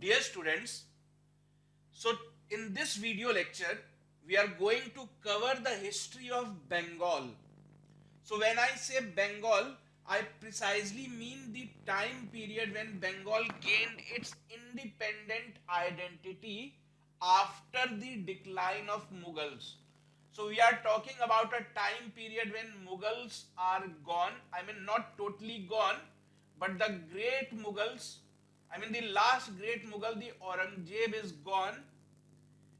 Dear students, so in this video lecture, we are going to cover the history of Bengal. So when I say Bengal, I precisely mean the time period when Bengal gained its independent identity after the decline of Mughals. So we are talking about a time period when Mughals are gone. I mean, not totally gone, but the great Mughals, I mean, the last great Mughal, the Aurangzeb, is gone,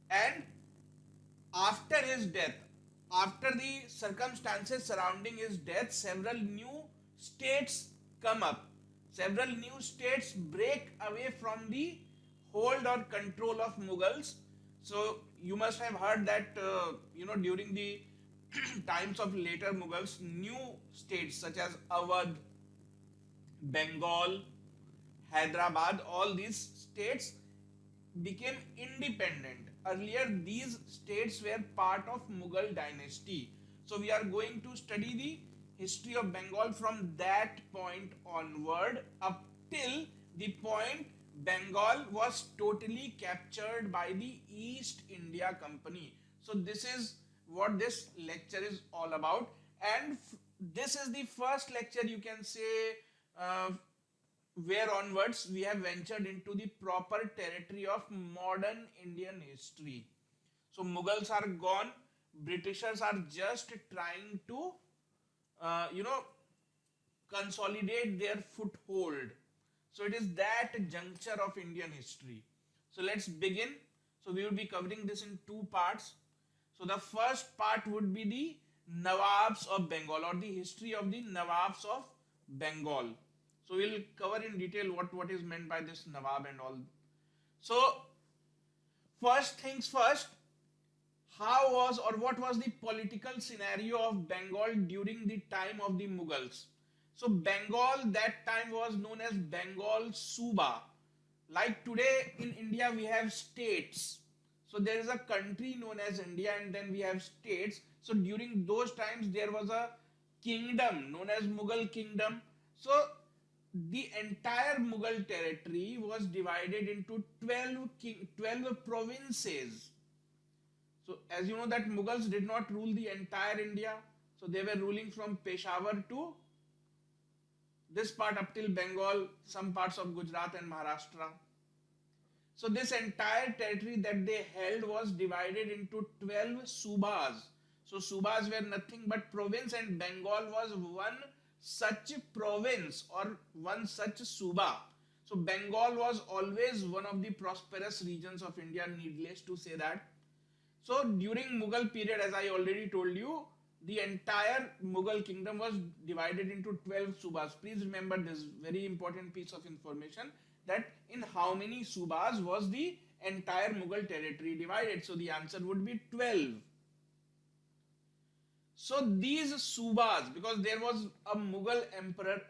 and after his death, after the circumstances surrounding his death, several new states come up. Several new states break away from the hold or control of Mughals. So you must have heard that during the times of later Mughals, new states such as Awadh, Bengal, Hyderabad, all these states became independent. Earlier, these states were part of Mughal dynasty. So we are going to study the history of Bengal from that point onward up till the point Bengal was totally captured by the East India Company. So this is what this lecture is all about, and this is the first lecture, you can say, uh, where onwards we have ventured into the proper territory of modern Indian history. So Mughals are gone, Britishers are just trying to, uh, you know, consolidate their foothold. So it is that juncture of Indian history. So let's begin. So we will be covering this in two parts. So the first part would be the Nawabs of Bengal, or the history of the Nawabs of Bengal. So we'll cover in detail what is meant by this Nawab and all. So first things first, how was or what was the political scenario of Bengal during the time of the Mughals? So Bengal that time was known as Bengal Suba. Like today in India we have states. So there is a country known as India, and then we have states. So during those times there was a kingdom known as Mughal kingdom. So the entire Mughal territory was divided into 12 provinces. So as you know that Mughals did not rule the entire India. So they were ruling from Peshawar to this part up till Bengal, some parts of Gujarat and Maharashtra. So this entire territory that they held was divided into 12 subas. So subas were nothing but province, and Bengal was one such province or one such suba. So Bengal was always one of the prosperous regions of India, needless to say that. So during Mughal period, as I already told you, the entire Mughal kingdom was divided into 12 subas. Please remember this very important piece of information, that in how many subas was the entire Mughal territory divided. So the answer would be 12. So these subas, because there was a Mughal emperor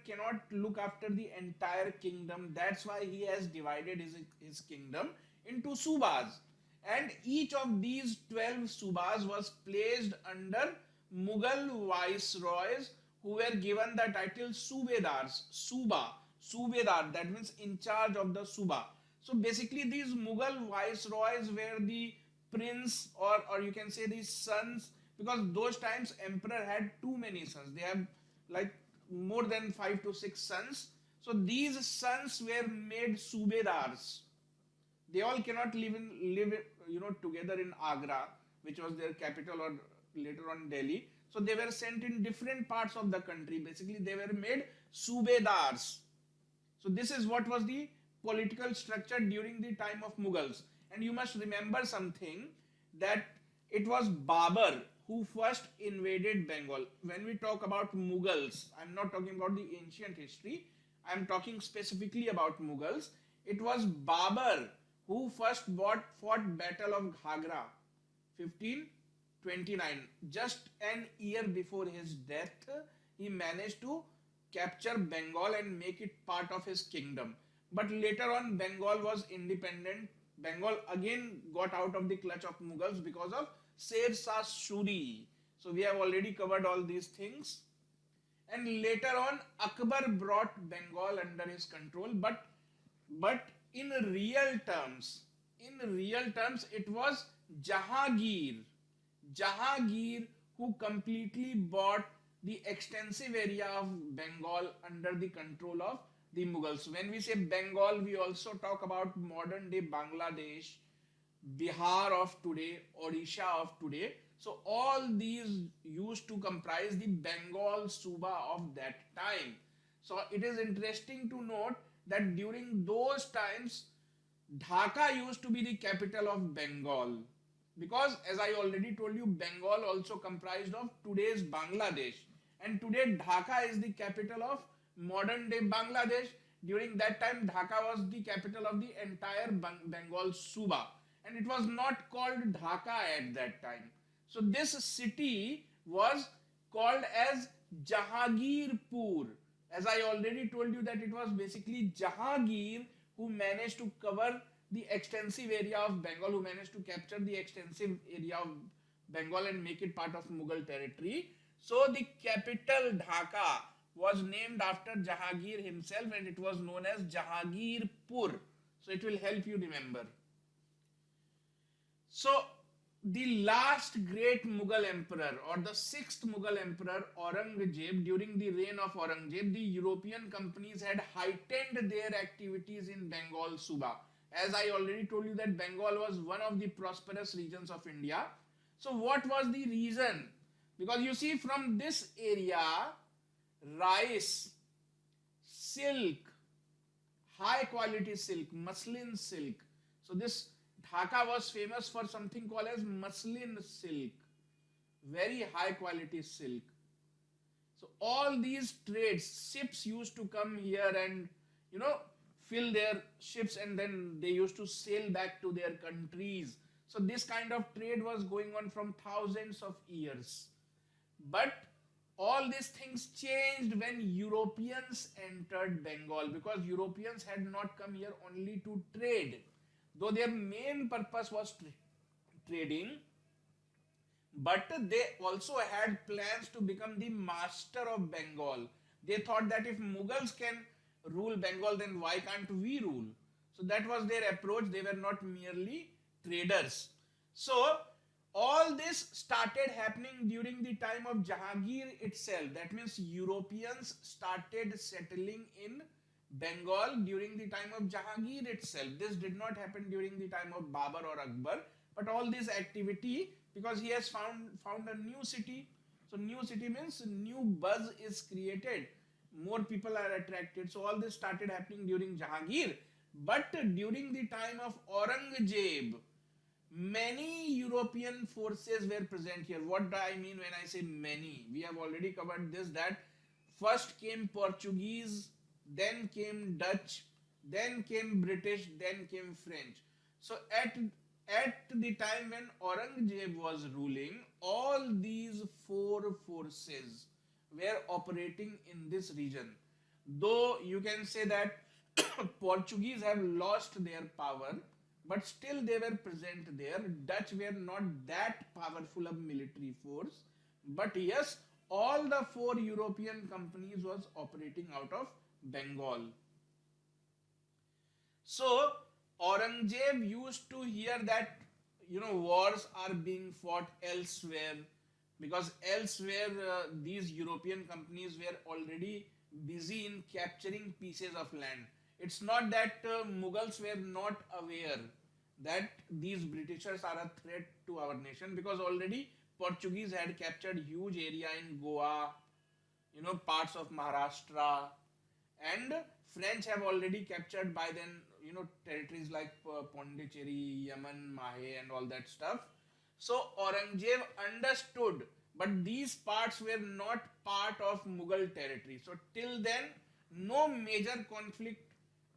cannot look after the entire kingdom. That's why he has divided his kingdom into subas. And each of these 12 subas was placed under Mughal viceroys who were given the title Subedars, Suba, Subedar, that means in charge of the Suba. So basically these Mughal viceroys were the prince, or you can say the sons, because those times emperor had too many sons. They have like more than 5 to 6 sons. So these sons were made Subedars. They all cannot live together in Agra, which was their capital, or later on Delhi. So they were sent in different parts of the country. Basically they were made subedars. So this is what was the political structure during the time of Mughals. And you must remember something, that it was Babur who first invaded Bengal. When we talk about Mughals, I'm not talking about the ancient history. I'm talking specifically about Mughals. It was Babur who first fought Battle of Ghagra, 1529. Just an year before his death, he managed to capture Bengal and make it part of his kingdom. But later on, Bengal was independent. Bengal again got out of the clutch of Mughals because of Sher Shah Suri. So we have already covered all these things. And later on, Akbar brought Bengal under his control. But But in real terms, it was Jahangir. Jahangir who completely bought the extensive area of Bengal under the control of the Mughals. When we say Bengal, we also talk about modern day Bangladesh, Bihar of today, Odisha of today. So all these used to comprise the Bengal Suba of that time. So it is interesting to note that during those times, Dhaka used to be the capital of Bengal because, as I already told you, Bengal also comprised of today's Bangladesh, and today Dhaka is the capital of modern day Bangladesh. During that time, Dhaka was the capital of the entire Bengal Suba, and it was not called Dhaka at that time. So this city was called as Jahangirpur. As I already told you that it was basically Jahangir who managed to cover the extensive area of Bengal, who managed to capture the extensive area of Bengal and make it part of Mughal territory. So the capital Dhaka was named after Jahangir himself and it was known as Jahangirpur. So it will help you remember. So, the last great Mughal emperor or the sixth Mughal emperor Aurangzeb, during the reign of Aurangzeb, the European companies had heightened their activities in Bengal Suba. As I already told you that Bengal was one of the prosperous regions of India. So what was the reason? Because you see, from this area, rice, silk, high quality silk, muslin silk. So this Dhaka was famous for something called as muslin silk, very high quality silk. So all these trades, ships used to come here and you know fill their ships and then they used to sail back to their countries. So this kind of trade was going on from thousands of years. But all these things changed when Europeans entered Bengal because Europeans had not come here only to trade. Though their main purpose was trading, but they also had plans to become the master of Bengal. They thought that if Mughals can rule Bengal, then why can't we rule? So that was their approach. They were not merely traders. So all this started happening during the time of Jahangir itself. That means Europeans started settling in Bengal during the time of Jahangir itself. This did not happen during the time of Babur or Akbar, but all this activity because he has found a new city. So new city means new buzz is created. More people are attracted. So all this started happening during Jahangir. But during the time of Aurangzeb, many European forces were present here. What do I mean when I say many? We have already covered this that first came Portuguese, then came Dutch, then came British, then came French. So at the time when Aurangzeb was ruling, all these four forces were operating in this region. Though you can say that Portuguese have lost their power, but still they were present there. Dutch were not that powerful a military force, but yes, all the four European companies was operating out of Bengal. So Aurangzeb used to hear that wars are being fought elsewhere because elsewhere these European companies were already busy in capturing pieces of land. It's not that Mughals were not aware that these Britishers are a threat to our nation because already Portuguese had captured huge area in Goa, parts of Maharashtra, and French have already captured by then, territories like Pondicherry, Yemen, Mahe, and all that stuff. So Aurangzeb understood, but these parts were not part of Mughal territory. So till then, no major conflict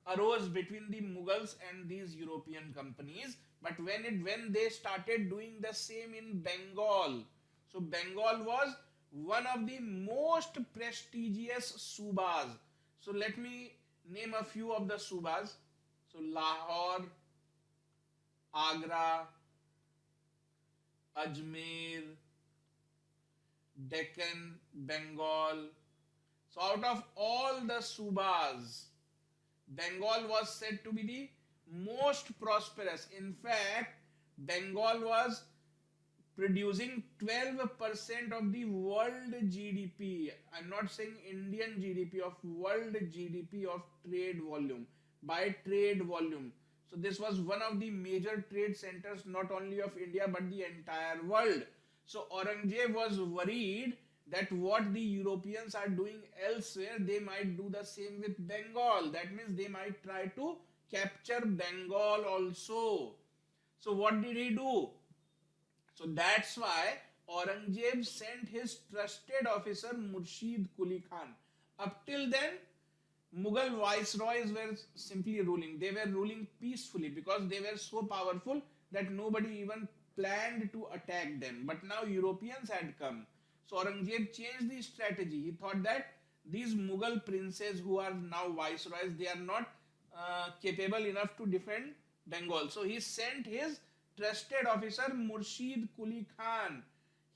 arose between the Mughals and these European companies. But when they started doing the same in Bengal, so Bengal was one of the most prestigious subas. So let me name a few of the subas. So Lahore, Agra, Ajmer, Deccan, Bengal. So out of all the subas, Bengal was said to be the most prosperous. In fact, Bengal was producing 12% of the world GDP. I'm not saying Indian GDP, of world GDP of trade volume, by trade volume. So this was one of the major trade centers not only of India but the entire world. So Aurangzeb was worried that what the Europeans are doing elsewhere, they might do the same with Bengal. That means they might try to capture Bengal also. So what did he do? So that's why Aurangzeb sent his trusted officer Murshid Quli Khan. Up till then, Mughal viceroys were simply ruling. They were ruling peacefully because they were so powerful that nobody even planned to attack them. But now Europeans had come. So Aurangzeb changed the strategy. He thought that these Mughal princes who are now viceroys, they are not capable enough to defend Bengal. So he sent his trusted officer Murshid Quli Khan.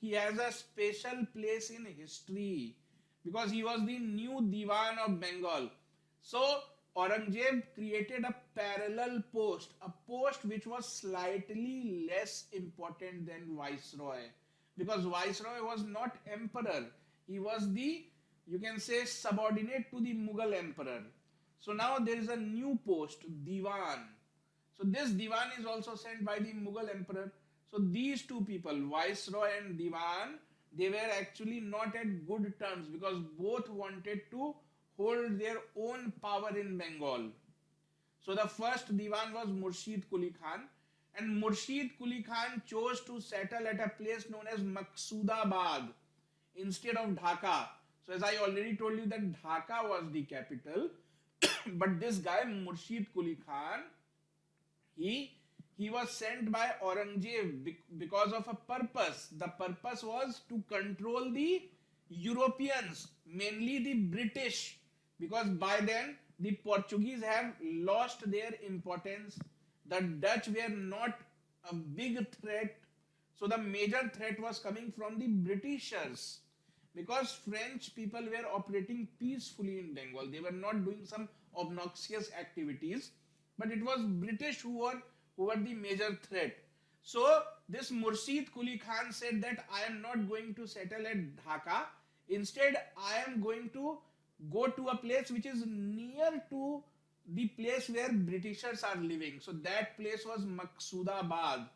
He has a special place in history because he was the new Diwan of Bengal. So Aurangzeb created a parallel post, a post which was slightly less important than Viceroy, because Viceroy was not emperor. He was the, you can say, subordinate to the Mughal emperor. So now there is a new post, Diwan. So this Diwan is also sent by the Mughal emperor. So these two people, Viceroy and Diwan, they were actually not at good terms because both wanted to hold their own power in Bengal. So the first Diwan was Murshid Quli Khan, and Murshid Quli Khan chose to settle at a place known as Maqsoodabad instead of Dhaka. So as I already told you that Dhaka was the capital, but this guy Murshid Quli Khan, he he was sent by Aurangzeb because of a purpose. The purpose was to control the Europeans, mainly the British, because by then the Portuguese have lost their importance. The Dutch were not a big threat, so the major threat was coming from the Britishers, because French people were operating peacefully in Bengal. They were not doing some obnoxious activities, but it was British who were the major threat. So this Murshid Quli Khan said that I am not going to settle at Dhaka. Instead, I am going to go to a place which is near to the place where Britishers are living. So that place was Maqsoodabad.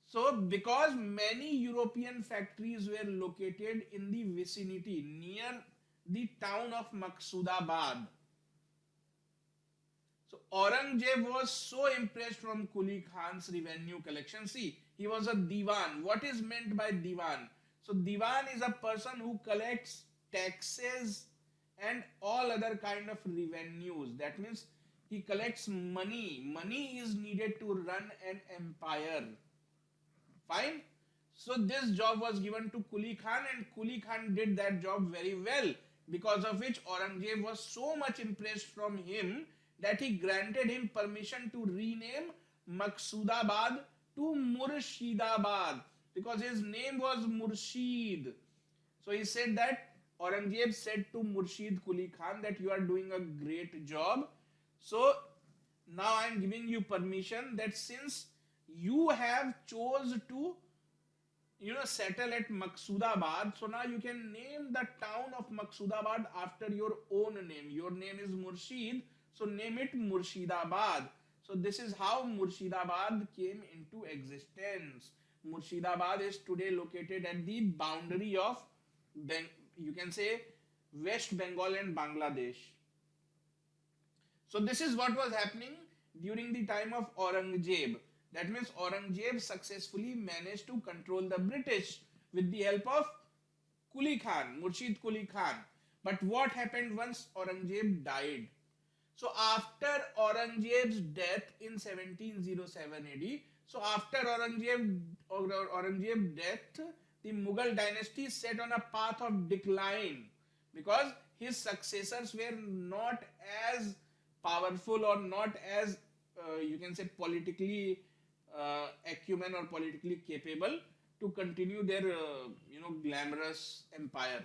So because many European factories were located in the vicinity near the town of Maqsoodabad. So Aurangzeb was so impressed from Quli Khan's revenue collection. See, he was a Diwan. What is meant by Diwan? So Diwan is a person who collects taxes and all other kind of revenues. That means he collects money. Money is needed to run an empire. Fine. So this job was given to Quli Khan, and Quli Khan did that job very well, because of which Aurangzeb was so much impressed from him that he granted him permission to rename Maqsoodabad to Murshidabad, because his name was Murshid. So he said that Aurangzeb said to Murshid Quli Khan that you are doing a great job. So now I am giving you permission that since you have chose to settle at Maqsoodabad, so now you can name the town of Maqsoodabad after your own name. Your name is Murshid, so name it Murshidabad. So this is how Murshidabad came into existence. Murshidabad is today located at the boundary of you can say West Bengal and Bangladesh. So this is what was happening during the time of Aurangzeb. That means Aurangzeb successfully managed to control the British with the help of Quli Khan, Murshid Quli Khan. But what happened once Aurangzeb died? So after Aurangzeb's death in 1707 AD, so after Aurangzeb's death, the Mughal dynasty set on a path of decline because his successors were not as powerful or not as you can say politically acumen or politically capable to continue their glamorous empire.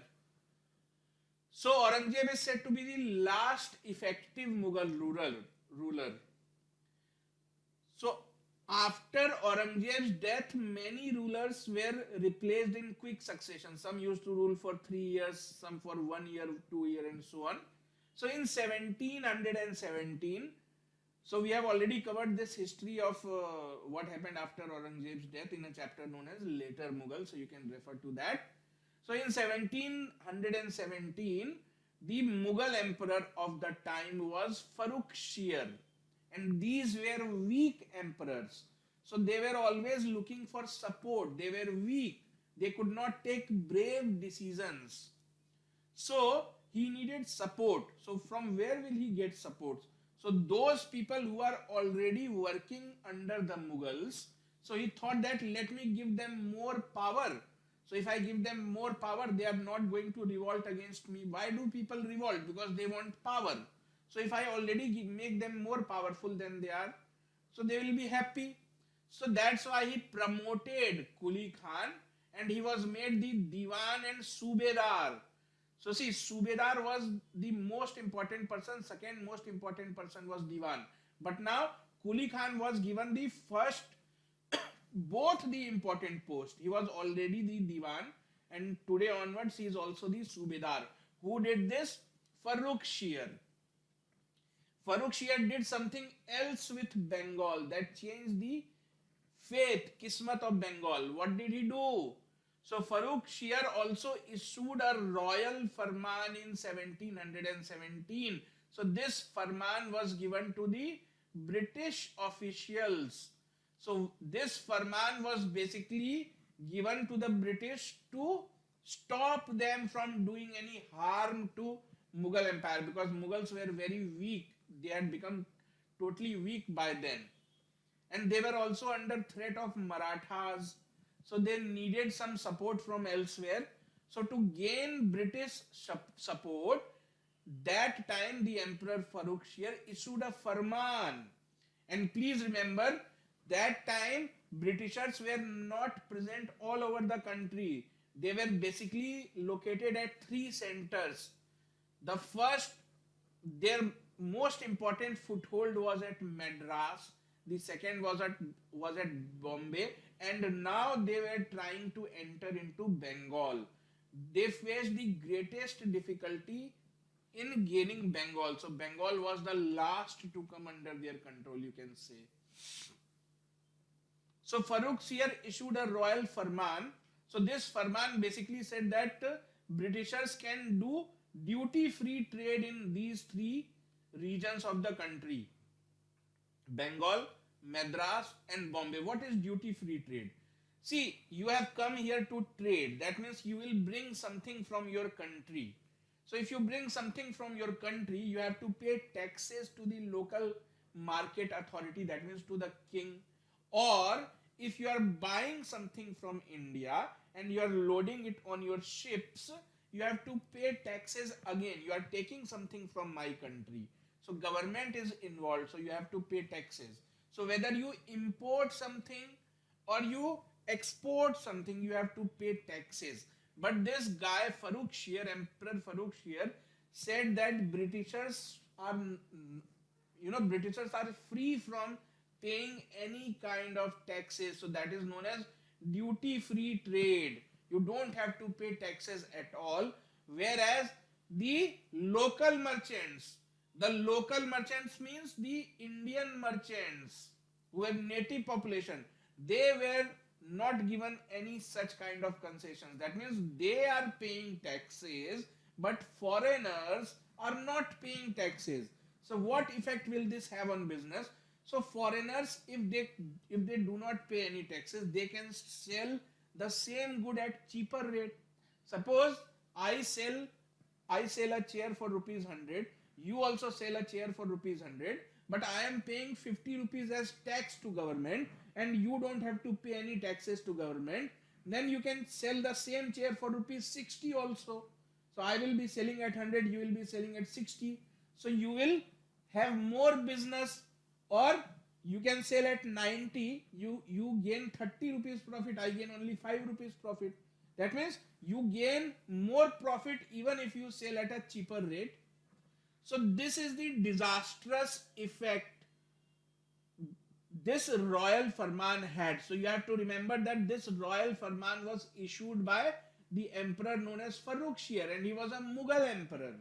So Aurangzeb is said to be the last effective Mughal ruler. So after Aurangzeb's death, many rulers were replaced in quick succession. Some used to rule for 3 years, some for 1 year, 2 years, and so on. So in 1717, so we have already covered this history of what happened after Aurangzeb's death in a chapter known as Later Mughal. So you can refer to that. So in 1717, the Mughal emperor of the time was Farrukhsiyar, and these were weak emperors. So they were always looking for support. They were weak. They could not take brave decisions. So he needed support. So from where will he get support? So those people who are already working under the Mughals, so he thought that let me give them more power. So if I give them more power, they are not going to revolt against me. Why do people revolt? Because they want power. So if I already make them more powerful than they are, so they will be happy. So that's why he promoted Kuli Khan, and he was made the Diwan and Subedar. So see, Subedar was the most important person, second most important person was Diwan. But now Kuli Khan was given the first, both the important post. He was already the Diwan, and today onwards he is also the Subedar. Who did this? Farrukhsiyar. Farrukhsiyar did something else with Bengal that changed the fate, kismat of Bengal. What did he do? So Farrukhsiyar also issued a royal farman in 1717. So this farman was given to the British officials. So this farman was basically given to the British to stop them from doing any harm to Mughal Empire, because Mughals were very weak. They had become totally weak by then. And they were also under threat of Marathas. So they needed some support from elsewhere. So to gain British support, that time the Emperor Farrukhsiyar issued a farman. And please remember, that time Britishers were not present all over the country. They were basically located at three centers. The first, their most important foothold was at Madras. The second was at Bombay, and now they were trying to enter into Bengal. They faced the greatest difficulty in gaining Bengal. So Bengal was the last to come under their control, you can say. So Farrukhsiyar issued a royal farman. So this farman basically said that Britishers can do duty-free trade in these three regions of the country: Bengal, Madras, and Bombay. What is duty-free trade? See, you have come here to trade. That means you will bring something from your country. So if you bring something from your country, you have to pay taxes to the local market authority, that means to the king. Or if you are buying something from India and you are loading it on your ships, you have to pay taxes again. You are taking something from my country. So government is involved, so you have to pay taxes. So whether you import something or you export something, you have to pay taxes. But this guy Farrukhsiyar, Emperor Farrukhsiyar, said that Britishers are, Britishers are free from paying any kind of taxes. So that is known as duty-free trade. You don't have to pay taxes at all. Whereas the local merchants means the Indian merchants who have native population, they were not given any such kind of concessions. That means they are paying taxes, but foreigners are not paying taxes. So what effect will this have on business? So foreigners, if they do not pay any taxes, they can sell the same good at cheaper rate. Suppose I sell a chair for rupees 100, you also sell a chair for rupees 100, but I am paying 50 rupees as tax to government, and you don't have to pay any taxes to government. Then you can sell the same chair for rupees 60 also. So I will be selling at 100, you will be selling at 60. So you will have more business. Or you can sell at 90, you gain 30 rupees profit, I gain only 5 rupees profit. That means you gain more profit even if you sell at a cheaper rate. So this is the disastrous effect this royal farman had. So you have to remember that this royal farman was issued by the emperor known as Farrukhshir, and he was a Mughal emperor.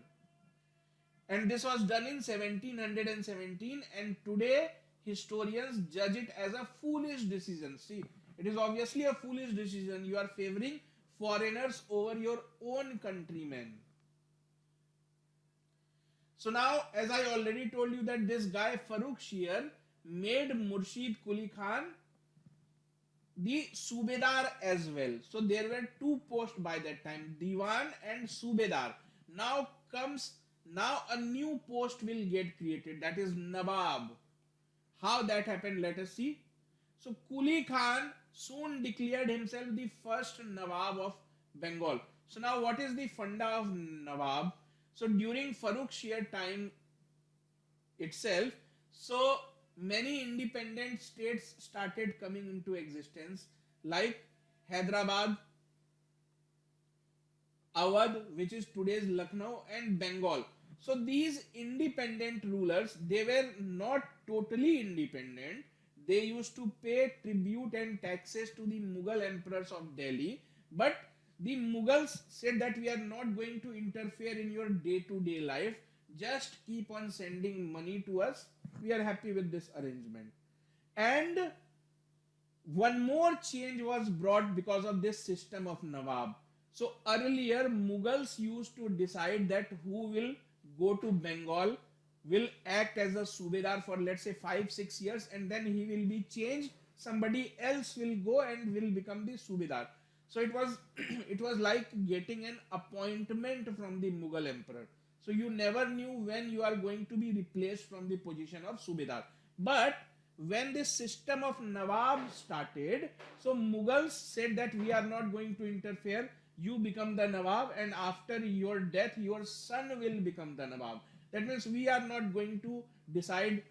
And this was done in 1717, and today historians judge it as a foolish decision. See, it is obviously a foolish decision. You are favoring foreigners over your own countrymen. So now, as I already told you, that this guy Farrukhshir made Murshid Quli Khan the Subedar as well. So there were two posts by that time, Diwan and Subedar. Now a new post will get created, that is Nawab. How that happened, let us see. So Quli Khan soon declared himself the first Nawab of Bengal. So now what is the funda of Nawab? So during Farrukhshir time itself, so many independent states started coming into existence, like Hyderabad, Awadh, which is today's Lucknow, and Bengal. So these independent rulers, they were not totally independent. They used to pay tribute and taxes to the Mughal emperors of Delhi, but the Mughals said that we are not going to interfere in your day-to-day life. Just keep on sending money to us. We are happy with this arrangement. And one more change was brought because of this system of Nawab. So earlier Mughals used to decide that who will go to Bengal, will act as a Subedar for, let's say, 5-6 years, and then he will be changed. Somebody else will go and will become the Subedar. So it was it was like getting an appointment from the Mughal emperor. So you never knew when you are going to be replaced from the position of Subedar. But when this system of Nawab started, so Mughals said that we are not going to interfere. You become the Nawab, and after your death, your son will become the Nawab. That means we are not going to decide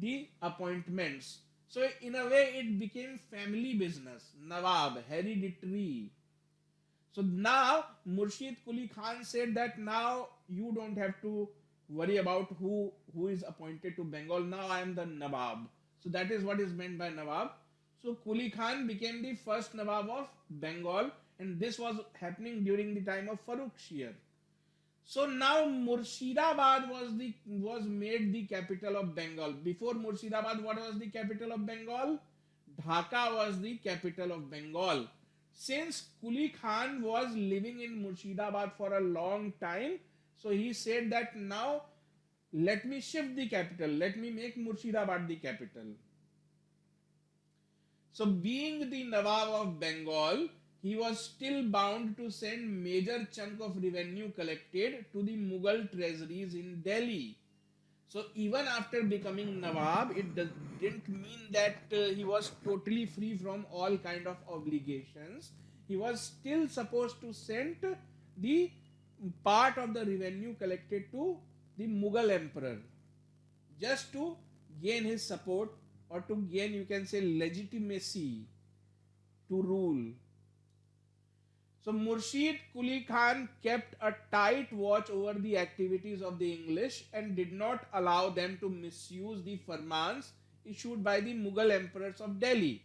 the appointments. So in a way, it became family business. Nawab, hereditary. So now Murshid Quli Khan said that now you don't have to worry about who is appointed to Bengal. Now I am the Nawab. So that is what is meant by Nawab. So Quli Khan became the first Nawab of Bengal, and this was happening during the time of Farrukhshir. So now Murshidabad was made the capital of Bengal. Before Murshidabad, what was the capital of Bengal? Dhaka was the capital of Bengal. Since Quli Khan was living in Murshidabad for a long time, so he said that now let me shift the capital, let me make Murshidabad the capital. So being the Nawab of Bengal, he was still bound to send major chunk of revenue collected to the Mughal treasuries in Delhi. So even after becoming Nawab, it didn't mean that he was totally free from all kind of obligations. He was still supposed to send the part of the revenue collected to the Mughal emperor, just to gain his support, or to gain, you can say, legitimacy to rule. So Murshid Quli Khan kept a tight watch over the activities of the English and did not allow them to misuse the farmans issued by the Mughal emperors of Delhi.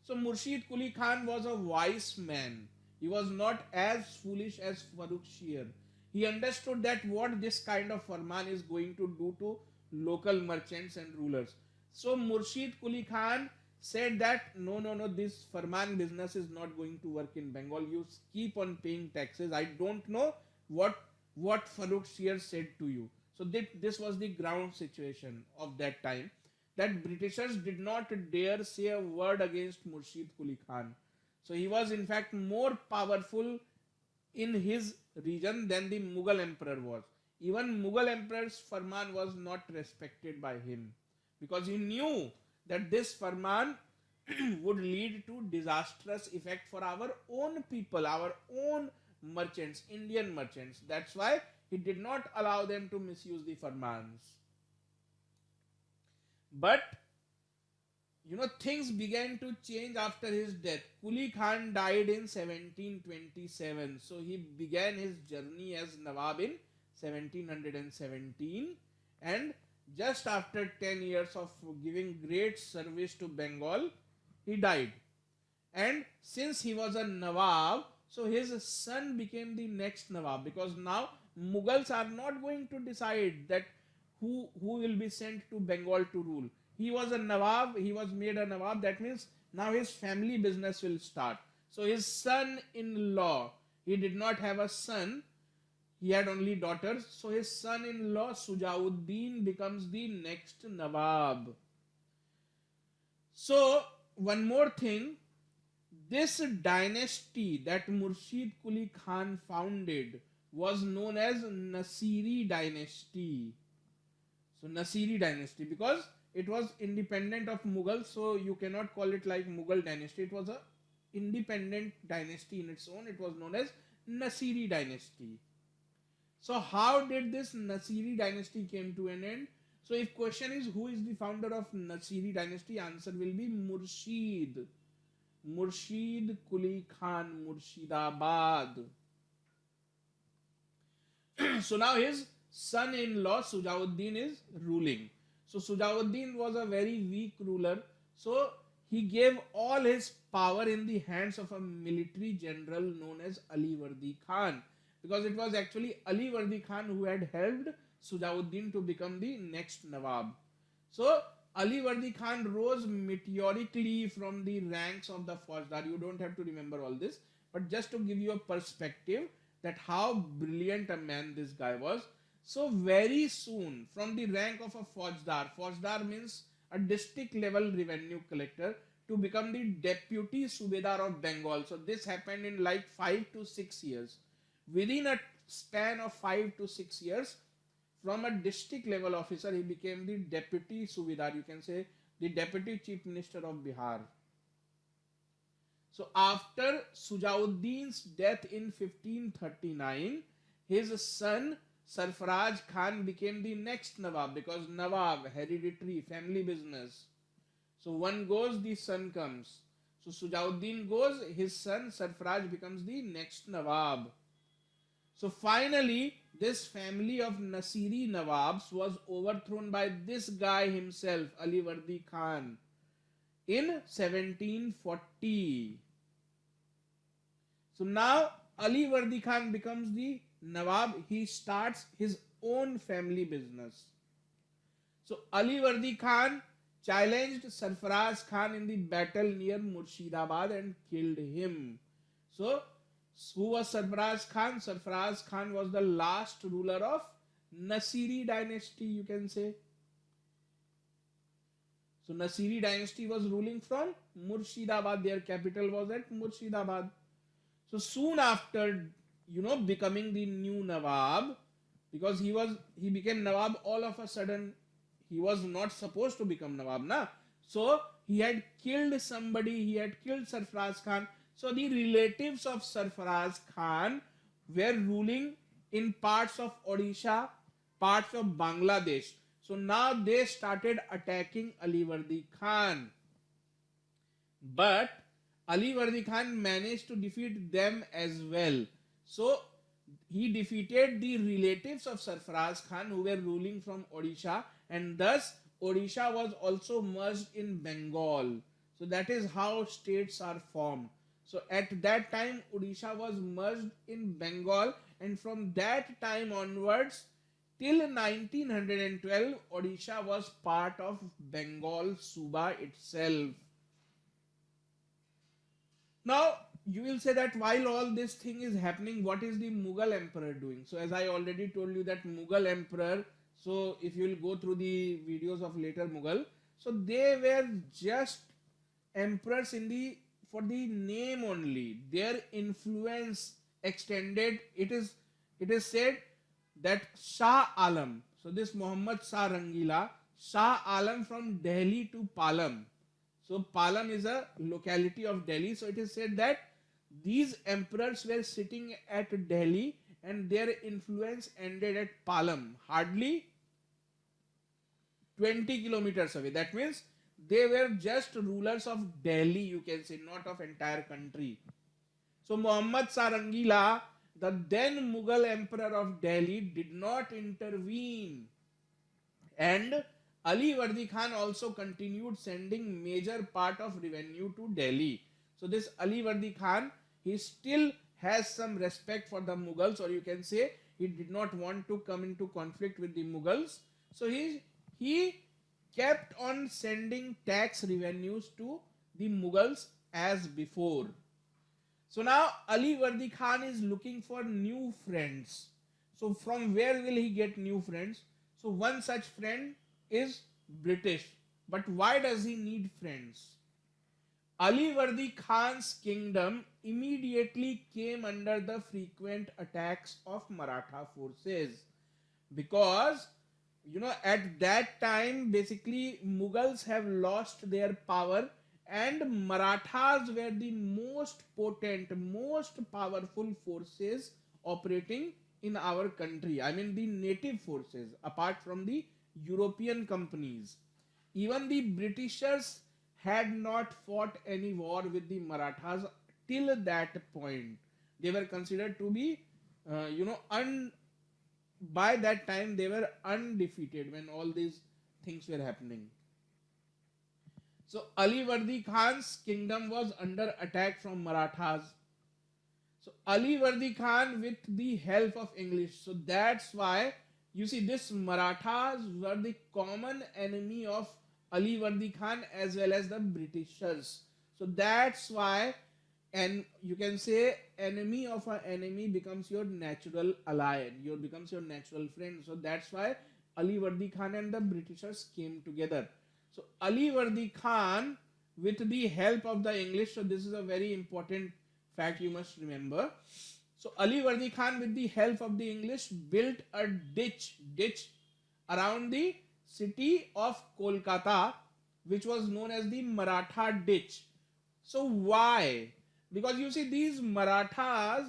So Murshid Quli Khan was a wise man. He was not as foolish as Farrukhshir. He understood that what this kind of farman is going to do to local merchants and rulers. So Murshid Quli Khan said that no, this farman business is not going to work in Bengal. You keep on paying taxes. I don't know what Farrukhshir said to you. So this was the ground situation of that time, that Britishers did not dare say a word against Murshid Quli Khan. So he was in fact more powerful in his region than the Mughal emperor was. Even Mughal emperor's farman was not respected by him, because he knew that this farman would lead to disastrous effect for our own people, our own merchants, Indian merchants. That's why he did not allow them to misuse the farmans. But things began to change after his death. Kuli Khan died in 1727. So he began his journey as Nawab in 1717. And just after 10 years of giving great service to Bengal, he died. And since he was a Nawab, so his son became the next Nawab, because now Mughals are not going to decide that who will be sent to Bengal to rule. He was a Nawab, he was made a Nawab, that means now his family business will start. So his son-in-law, he did not have a son, he had only daughters. So his son-in-law Sujauddin becomes the next Nawab. So one more thing, this dynasty that Murshid Quli Khan founded was known as Nasiri dynasty. So Nasiri dynasty, because it was independent of Mughal, so you cannot call it like Mughal dynasty. It was a independent dynasty in its own. It was known as Nasiri dynasty. So how did this Nasiri dynasty came to an end? So if question is who is the founder of Nasiri dynasty, answer will be Murshid. Murshid Quli Khan, Murshidabad. So now his son-in-law Sujauddin is ruling. So Sujauddin was a very weak ruler. So he gave all his power in the hands of a military general known as Ali Vardi Khan. Because it was actually Ali Vardi Khan who had helped Sujauddin to become the next Nawab. So Ali Vardi Khan rose meteorically from the ranks of the Faujdar. You don't have to remember all this, but just to give you a perspective that how brilliant a man this guy was. So very soon, from the rank of a Faujdar means a district level revenue collector, to become the deputy Subedar of Bengal. So this happened in like 5 to 6 years. Within a span of 5 to 6 years, from a district level officer, he became the deputy Subedar. You can say the deputy chief minister of Bihar. So after Sujauddin's death in 1539, his son Sarfaraj Khan became the next Nawab, because Nawab, hereditary, family business. So one goes, the son comes. So Sujauddin goes, his son Sarfaraj becomes the next Nawab. So finally, this family of Nasiri Nawabs was overthrown by this guy himself, Ali Vardi Khan, in 1740. So now Ali Vardi Khan becomes the Nawab. He starts his own family business. So Ali Vardi Khan challenged Sarfaraz Khan in the battle near Murshidabad and killed him. So who was Sarfaraz Khan? Sarfaraz Khan was the last ruler of Nasiri dynasty, you can say. So Nasiri dynasty was ruling from Murshidabad. Their capital was at Murshidabad. So soon after, becoming the new Nawab, because he became Nawab all of a sudden. He was not supposed to become Nawab, na? So he had killed somebody. He had killed Sarfaraz Khan. So the relatives of Sarfaraz Khan were ruling in parts of Odisha, parts of Bangladesh. So now they started attacking Ali Vardi Khan. But Ali Vardi Khan managed to defeat them as well. So he defeated the relatives of Sarfaraz Khan who were ruling from Odisha, and thus Odisha was also merged in Bengal. So that is how states are formed. So at that time Odisha was merged in Bengal, and from that time onwards till 1912 Odisha was part of Bengal Suba itself. Now you will say that while all this thing is happening, what is the Mughal emperor doing? So as I already told you that Mughal emperor, so if you will go through the videos of later Mughal, so they were just emperors for the name only. Their influence extended. It is said that Shah Alam, so this Muhammad Shah Rangila, Shah Alam from Delhi to Palam. So Palam is a locality of Delhi. So it is said that these emperors were sitting at Delhi and their influence ended at Palam, hardly 20 kilometers away. That means they were just rulers of Delhi, you can say, not of entire country. So Muhammad Sarangila, the then Mughal emperor of Delhi, did not intervene, and Ali Vardi Khan also continued sending major part of revenue to Delhi. So this Ali Vardi Khan, he still has some respect for the Mughals, or you can say he did not want to come into conflict with the Mughals. So he kept on sending tax revenues to the Mughals as before. So now Ali Vardi Khan is looking for new friends. So from where will he get new friends? So one such friend is British. But why does he need friends? Ali Vardi Khan's kingdom immediately came under the frequent attacks of Maratha forces, because at that time basically Mughals have lost their power, and Marathas were the most potent, most powerful forces operating in our country. I mean the native forces, apart from the European companies. Even the Britishers had not fought any war with the Marathas till that point. They were considered to be, by that time they were undefeated when all these things were happening. So Ali Vardi Khan's kingdom was under attack from Marathas. So Ali Vardi Khan with the help of English. So that's why you see this Marathas were the common enemy of Ali Vardi Khan as well as the Britishers. So that's why, and you can say enemy of an enemy becomes your natural ally, becomes your natural friend. So that's why Ali Vardi Khan and the Britishers came together. So Ali Vardi Khan with the help of the English, so this is a very important fact you must remember. So Ali Vardi Khan with the help of the English built a ditch around the city of Kolkata, which was known as the Maratha ditch. So why? Because you see these Marathas,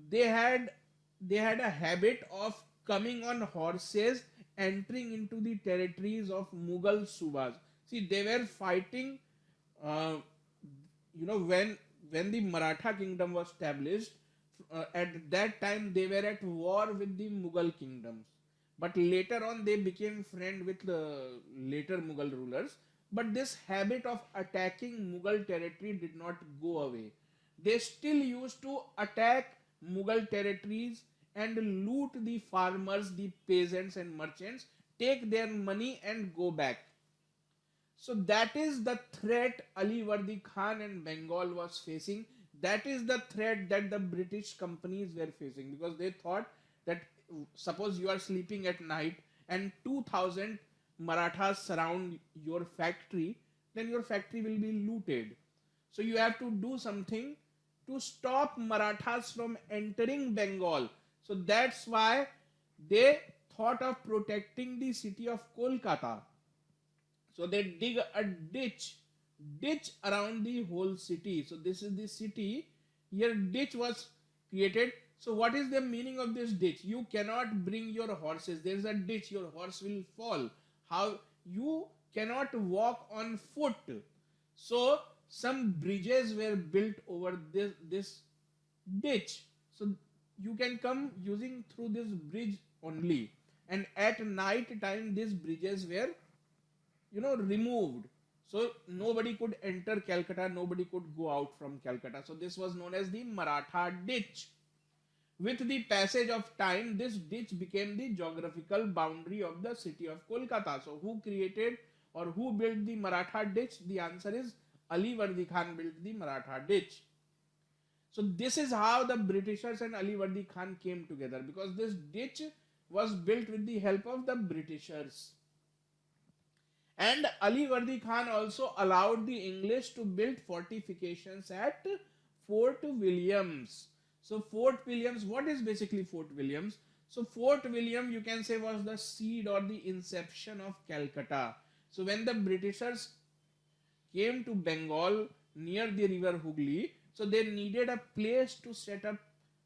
they had a habit of coming on horses, entering into the territories of Mughal Subas. See, they were fighting, uh, when the Maratha kingdom was established. At that time, they were at war with the Mughal kingdoms. But later on, they became friend with the later Mughal rulers. But this habit of attacking Mughal territory did not go away. They still used to attack Mughal territories and loot the farmers, the peasants and merchants, take their money and go back. So that is the threat Ali Vardi Khan and Bengal was facing. That is the threat that the British companies were facing, because they thought that suppose you are sleeping at night and 2000 Marathas surround your factory, then your factory will be looted. So you have to do something to stop Marathas from entering Bengal. So that's why they thought of protecting the city of Kolkata. So they dig a ditch around the whole city. So this is the city. Here ditch was created. So what is the meaning of this ditch? You cannot bring your horses. There is a ditch. Your horse will fall. How you cannot walk on foot. So some bridges were built over this ditch. So you can come using through this bridge only. And at night time, these bridges were removed, so nobody could enter Calcutta, nobody could go out from Calcutta. So this was known as the Maratha ditch. With the passage of time, this ditch became the geographical boundary of the city of Kolkata. So who created or who built the Maratha ditch? The answer is Ali Vardi Khan built the Maratha ditch. So this is how the Britishers and Ali Vardi Khan came together, because this ditch was built with the help of the Britishers. And Ali Vardi Khan also allowed the English to build fortifications at Fort Williams. So Fort Williams, what is basically Fort Williams? So Fort William, you can say, was the seed or the inception of Calcutta. So when the Britishers came to Bengal near the river Hooghly, so they needed a place to set up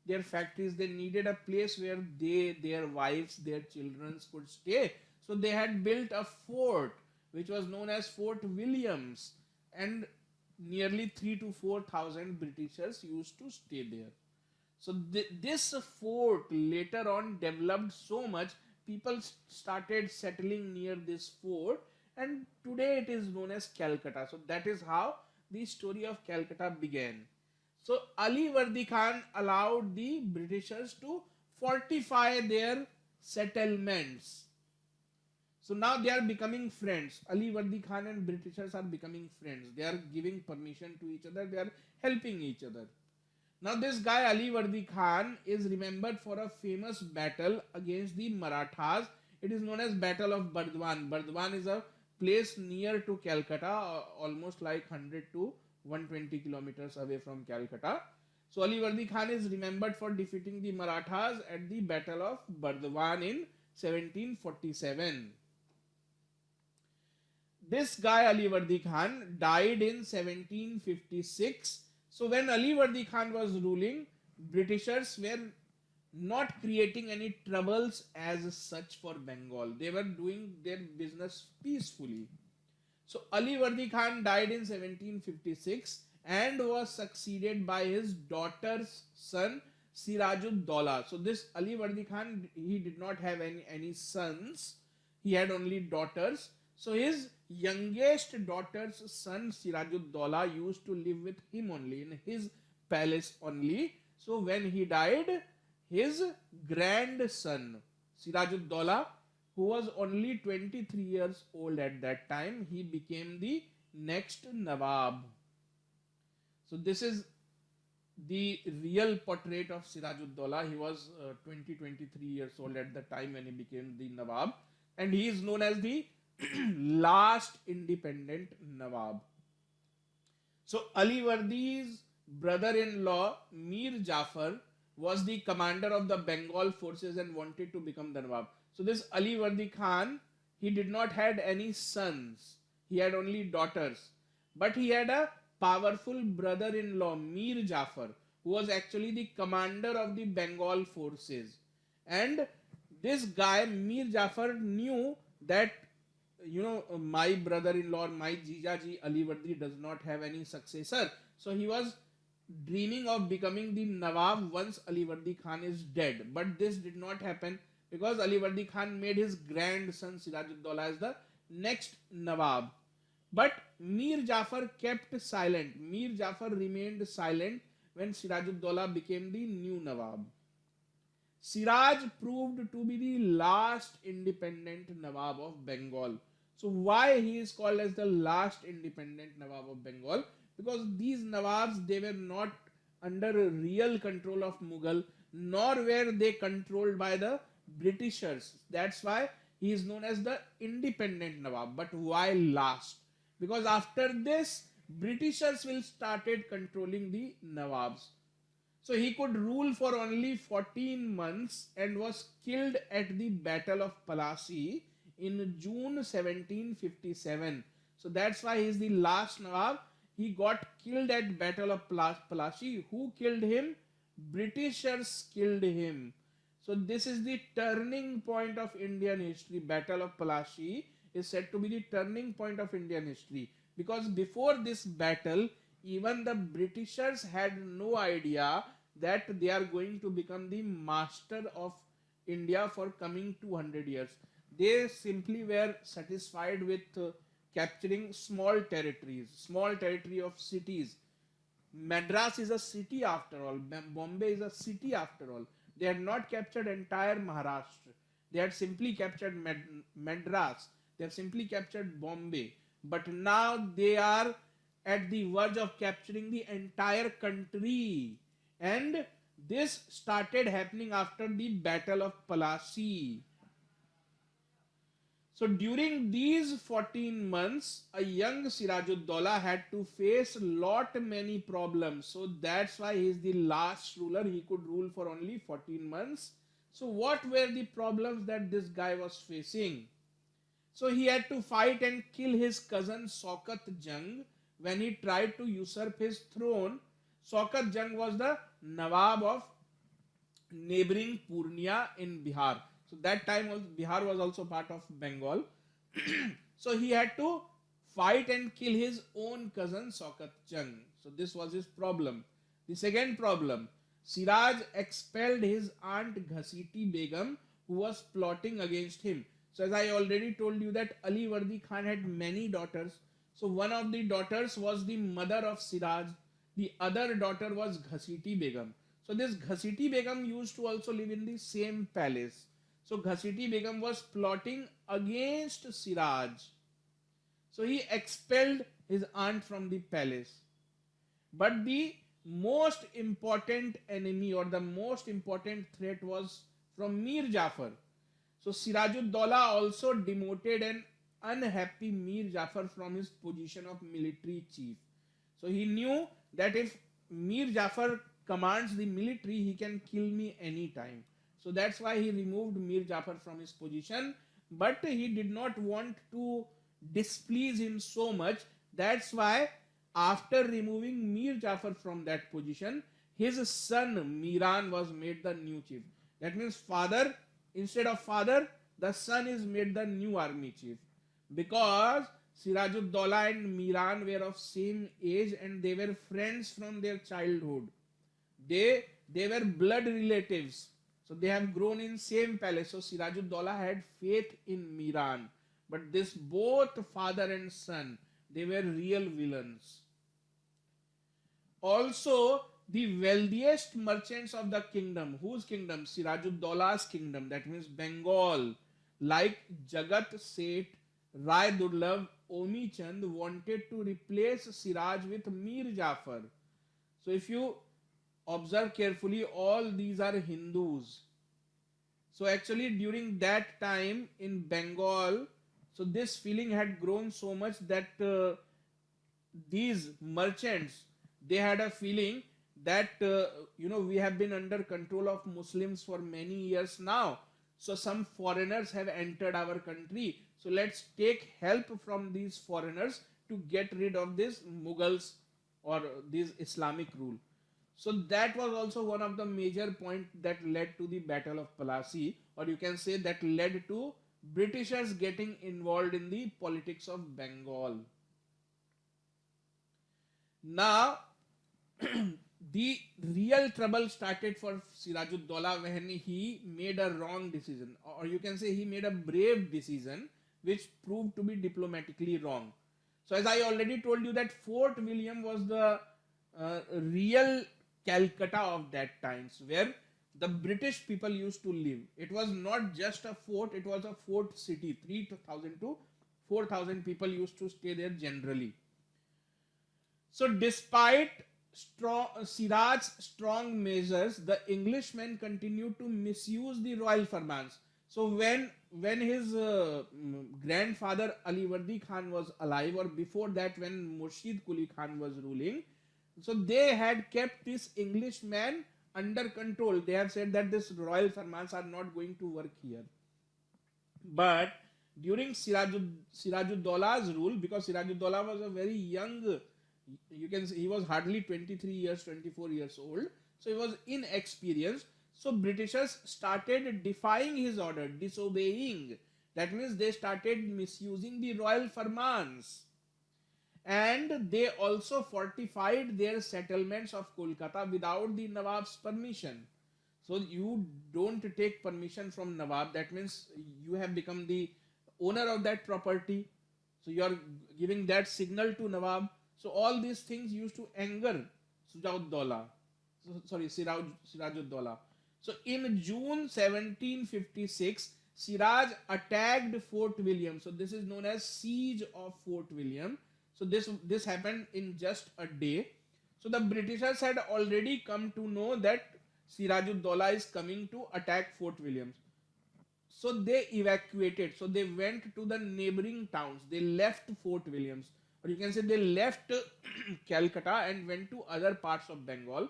their factories. They needed a place where they, their wives, their children could stay. So they had built a fort which was known as Fort Williams, and nearly 3 to 4,000 Britishers used to stay there. So this fort later on developed so much, people started settling near this fort, and today it is known as Calcutta. So that is how the story of Calcutta began. So Ali Vardi Khan allowed the Britishers to fortify their settlements. So now they are becoming friends. Ali Vardi Khan and Britishers are becoming friends. They are giving permission to each other. They are helping each other. Now this guy Ali Vardi Khan is remembered for a famous battle against the Marathas. It is known as Battle of Burdwan. Burdwan is a place near to Calcutta, almost like 100 to 120 kilometers away from Calcutta. So Ali Vardi Khan is remembered for defeating the Marathas at the Battle of Burdwan in 1747. This guy Ali Vardi Khan died in 1756. So when Ali Vardi Khan was ruling, Britishers were not creating any troubles as such for Bengal. They were doing their business peacefully. So Ali Vardi Khan died in 1756 and was succeeded by his daughter's son Sirajud-Daulah. So this Ali Vardi Khan, he did not have any sons. He had only daughters. So his youngest daughter's son Sirajud-Daulah used to live with him only, in his palace only. So when he died, his grandson Sirajud-Daulah, who was only 23 years old at that time, he became the next Nawab. So this is the real portrait of Sirajud-Daulah. He was 23 years old at the time when he became the Nawab, and he is known as the last independent Nawab. So Ali Vardi's brother-in-law Mir Jafar was the commander of the Bengal forces and wanted to become the Nawab. So this Ali Vardi Khan, he did not had any sons. He had only daughters. But he had a powerful brother-in-law, Mir Jafar, who was actually the commander of the Bengal forces. And this guy, Mir Jafar, knew that, my brother-in-law, my Jijaji Ali Vardi does not have any successor. So he was dreaming of becoming the Nawab once Ali Vardi Khan is dead. But this did not happen because Ali Vardi Khan made his grandson Sirajud-Daulah as the next Nawab. But Mir Jafar kept silent. Mir Jafar remained silent when Sirajud-Daulah became the new Nawab. Siraj proved to be the last independent Nawab of Bengal. So why he is called as the last independent Nawab of Bengal? Because these Nawabs, they were not under real control of Mughal, nor were they controlled by the Britishers. That's why he is known as the independent Nawab. But why last? Because after this, Britishers will started controlling the Nawabs. So he could rule for only 14 months and was killed at the Battle of Plassey in June 1757. So that's why he is the last Nawab. He got killed at Battle of Plassey. Who killed him? Britishers killed him. So this is the turning point of Indian history. Battle of Plassey is said to be the turning point of Indian history. Because before this battle, even the Britishers had no idea that they are going to become the master of India for coming 200 years. They simply were satisfied with capturing small territory of cities. Madras is a city after all. Bombay is a city after all. They had not captured entire Maharashtra. They had simply captured Madras. They have simply captured Bombay. But now they are at the verge of capturing the entire country. And this started happening after the Battle of Plassey. So during these 14 months, a young Sirajud-Daulah had to face many problems. So that's why he is the last ruler. He could rule for only 14 months. So what were the problems that this guy was facing? So he had to fight and kill his cousin Shaukat Jung when he tried to usurp his throne. Shaukat Jung was the Nawab of neighboring Purnia in Bihar. So that time Bihar was also part of Bengal. So he had to fight and kill his own cousin Sokat Jung. So this was his problem. The second problem, Siraj expelled his aunt Ghasiti Begum, who was plotting against him. So as I already told you that Ali Vardi Khan had many daughters. So one of the daughters was the mother of Siraj. The other daughter was Ghasiti Begum. So this Ghasiti Begum used to also live in the same palace. So Ghasiti Begum was plotting against Siraj. So he expelled his aunt from the palace. But the most important enemy or the most important threat was from Mir Jafar. So Sirajuddaula also demoted an unhappy Mir Jafar from his position of military chief. So he knew that if Mir Jafar commands the military, he can kill me anytime. So that's why he removed Mir Jafar from his position. But he did not want to displease him so much. That's why after removing Mir Jafar from that position, his son Miran was made the new chief. That means father, instead of father, the son is made the new army chief. Because Sirajuddaula and Miran were of same age and they were friends from their childhood. They were blood relatives. So they have grown in same palace. So Sirajuddaula had faith in Miran. But this both father and son, they were real villains. Also, the wealthiest merchants of the kingdom, whose kingdom? Sirajuddaula's kingdom, that means Bengal, like Jagat Seth, Rai Durlab, Omi Chand wanted to replace Siraj with Mir Jafar. So if you observe carefully, all these are Hindus. So actually during that time in Bengal, so this feeling had grown so much that these merchants, they had a feeling that we have been under control of Muslims for many years now. So some foreigners have entered our country. So let's take help from these foreigners to get rid of this Mughals or this Islamic rule. So that was also one of the major points that led to the Battle of Plassey, or you can say that led to Britishers getting involved in the politics of Bengal. Now, the real trouble started for Sirajuddaula when he made a wrong decision, or you can say he made a brave decision which proved to be diplomatically wrong. So as I already told you that Fort William was the real Calcutta of that times, where the British people used to live. It was not just a fort, it was a fort city. 3,000 to 4,000 people used to stay there generally. So despite Siraj's strong measures, the Englishmen continued to misuse the royal farmans. So when his grandfather Ali Vardi Khan was alive, or before that when Murshid Quli Khan was ruling, so they had kept this Englishman under control. They have said that this royal farmans are not going to work here. But during Sirajuddola's rule, because Sirajuddaulah was a very young, you can say he was hardly 23 years, 24 years old. So he was inexperienced. So Britishers started defying his order, disobeying. That means they started misusing the royal farmans. And they also fortified their settlements of Kolkata without the Nawab's permission. So you don't take permission from Nawab. That means you have become the owner of that property. So you are giving that signal to Nawab. So all these things used to anger Sirajuddaulah. So in June 1756, Siraj attacked Fort William. So this is known as Siege of Fort William. So this happened in just a day. So the Britishers had already come to know that Sirajuddaulah is coming to attack Fort William. So they evacuated. So they went to the neighboring towns. They left Fort William, or you can say they left Calcutta and went to other parts of Bengal.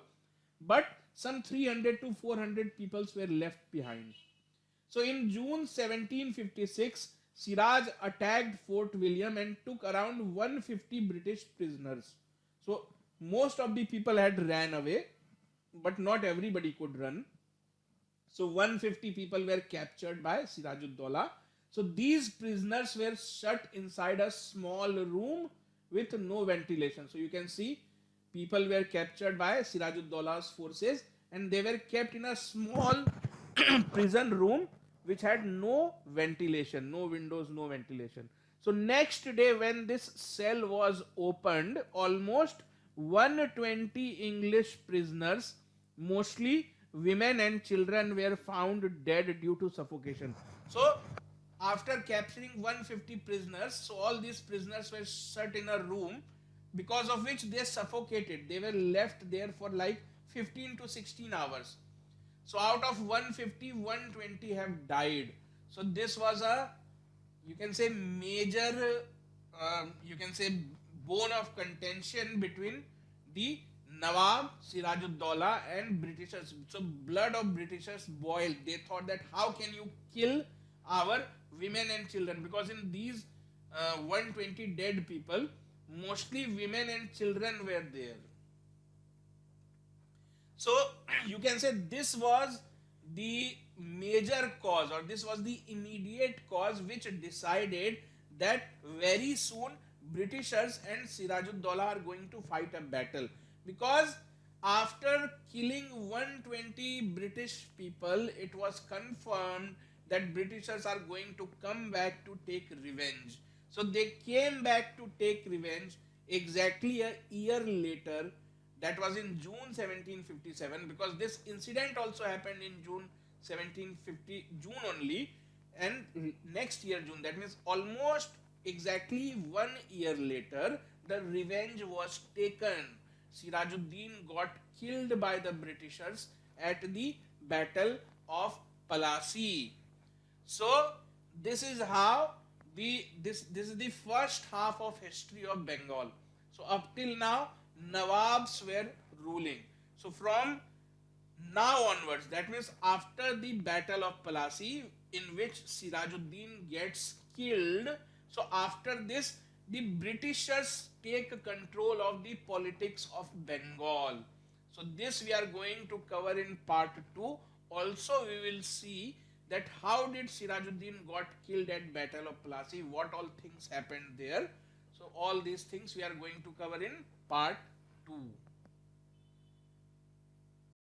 But some 300 to 400 people were left behind. So in June 1756, Siraj attacked Fort William and took around 150 British prisoners. So most of the people had ran away, but not everybody could run. So 150 people were captured by Sirajuddaulah. So these prisoners were shut inside a small room with no ventilation. So you can see people were captured by Sirajuddaullah's forces and they were kept in a small prison room which had no ventilation, no windows, no ventilation. So next day when this cell was opened, almost 120 English prisoners, mostly women and children, were found dead due to suffocation. So after capturing 150 prisoners, so all these prisoners were shut in a room, because of which they suffocated. They were left there for like 15 to 16 hours. So out of 150, 120 have died. So this was a, you can say, major, you can say, bone of contention between the Nawab Sirajuddaulah and Britishers. So blood of Britishers boiled. They thought that how can you kill our women and children, because in these 120 dead people, mostly women and children were there. So you can say this was the major cause, or this was the immediate cause which decided that very soon Britishers and Sirajuddaulah are going to fight a battle, because after killing 120 British people, it was confirmed that Britishers are going to come back to take revenge. So they came back to take revenge exactly a year later. That was in June 1757, because this incident also happened in June 1750, June only, and next year June, that means almost exactly 1 year later, the revenge was taken. Sirajuddin got killed by the Britishers at the Battle of Palasi. So this is how this is the first half of history of Bengal. So up till now, Nawabs were ruling. So from now onwards, that means after the Battle of Palasi, in which Sirajuddin gets killed, so after this, the Britishers take control of the politics of Bengal. So this we are going to cover in part 2. Also we will see that how did Sirajuddin got killed at Battle of Plassey, what all things happened there. So all these things we are going to cover in part 2.